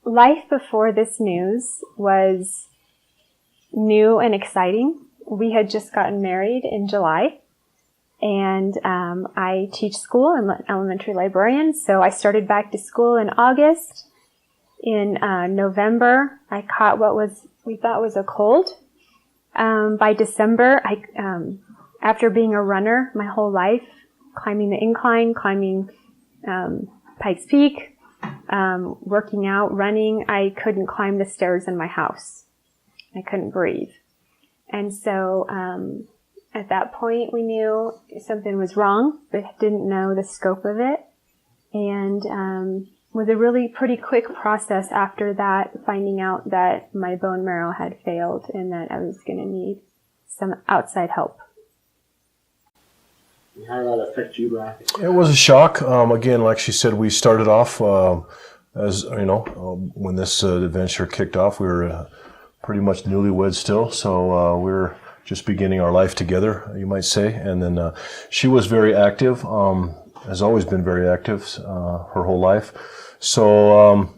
life before this news was new and exciting. We had just gotten married in July, and I teach school. I'm an elementary librarian, so I started back to school in August. In November, I caught what we thought was a cold. By December, after being a runner my whole life, climbing the incline, climbing Pikes Peak, working out, running, I couldn't climb the stairs in my house. I couldn't breathe. And so at that point, we knew something was wrong, but didn't know the scope of it. And was a really pretty quick process after that, finding out that my bone marrow had failed and that I was going to need some outside help. How did that affect you, Brian? It was a shock. Again, like she said, we started off as, when this adventure kicked off, we were pretty much newlyweds still. So we were just beginning our life together, you might say. And then she was very active, has always been very active her whole life. So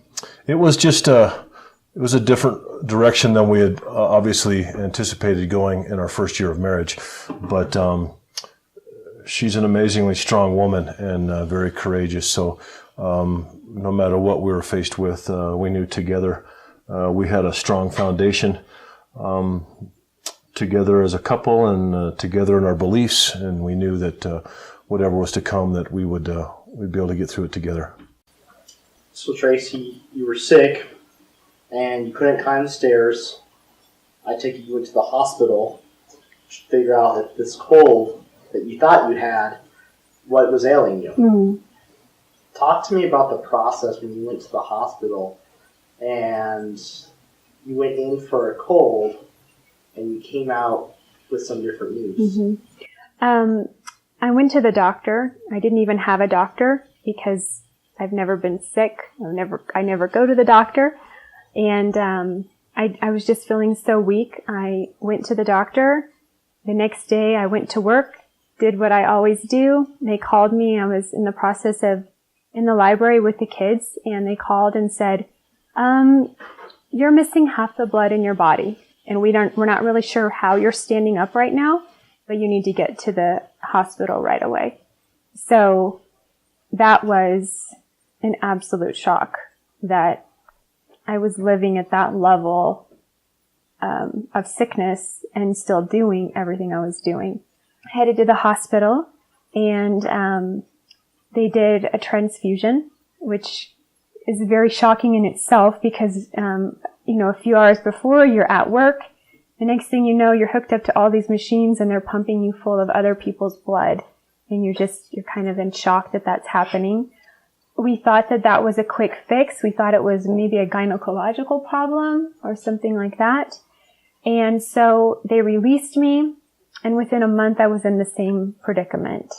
it was just it was a different direction than we had obviously anticipated going in our first year of marriage. But she's an amazingly strong woman and very courageous. So no matter what we were faced with, we knew together we had a strong foundation together as a couple and together in our beliefs. And we knew that whatever was to come, that we'd be able to get through it together. So Tracy, you were sick and you couldn't climb the stairs. I take it you went to the hospital to figure out that this cold that you thought you had, what was ailing you. Mm-hmm. Talk to me about the process when you went to the hospital and you went in for a cold and you came out with some different news. Mm-hmm. I went to the doctor. I didn't even have a doctor because I've never been sick. I never go to the doctor. And I was just feeling so weak. I went to the doctor. The next day I went to work, did what I always do. They called me. I was in the process of in the library with the kids, and they called and said, you're missing half the blood in your body, and we're not really sure how you're standing up right now, but you need to get to the hospital right away. So that was an absolute shock that I was living at that level of sickness and still doing everything I was doing. I headed to the hospital, and they did a transfusion, which is very shocking in itself because, a few hours before you're at work, the next thing you know, you're hooked up to all these machines and they're pumping you full of other people's blood, and you're kind of in shock that that's happening. We thought that was a quick fix. We thought it was maybe a gynecological problem or something like that. And so they released me, and within a month I was in the same predicament.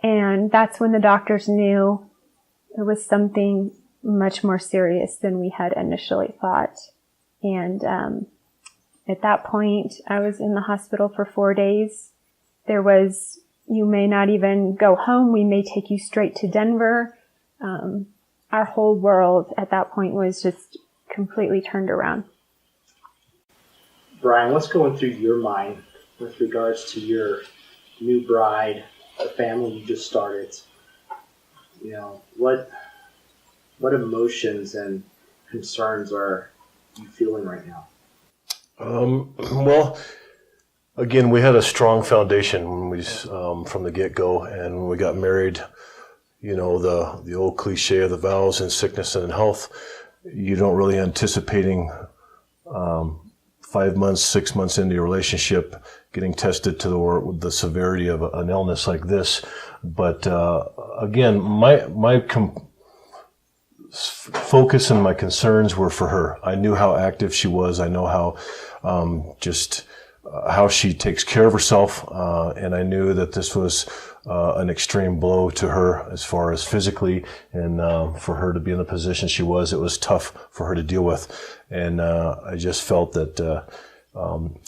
And that's when the doctors knew it was something much more serious than we had initially thought. And at that point, I was in the hospital for 4 days. There was, you may not even go home. We may take you straight to Denver. Our whole world at that point was just completely turned around. Brian, what's going through your mind with regards to your new bride, the family you just started? What emotions and concerns are you feeling right now? Well, again, we had a strong foundation when we from the get-go, and when we got married, the old cliche of the vows in sickness and in health, you don't really anticipating 5 months, 6 months into your relationship getting tested to the severity of an illness like this. But again, my focus and my concerns were for her. I knew how active she was. I know how how she takes care of herself, and I knew that this was an extreme blow to her as far as physically, and for her to be in the position she was, it was tough for her to deal with. And I just felt that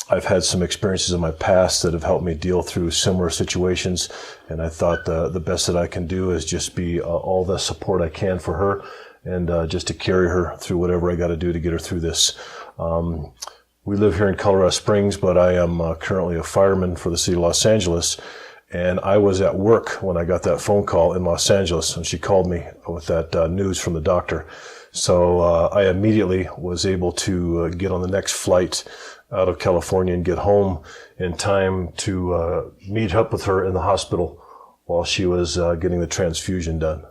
I've had some experiences in my past that have helped me deal through similar situations, and I thought the best that I can do is just be all the support I can for her, and just to carry her through whatever I got to do to get her through this. We live here in Colorado Springs, but I am currently a fireman for the city of Los Angeles. And I was at work when I got that phone call in Los Angeles, and she called me with that news from the doctor. So I immediately was able to get on the next flight out of California and get home in time to meet up with her in the hospital while she was getting the transfusion done.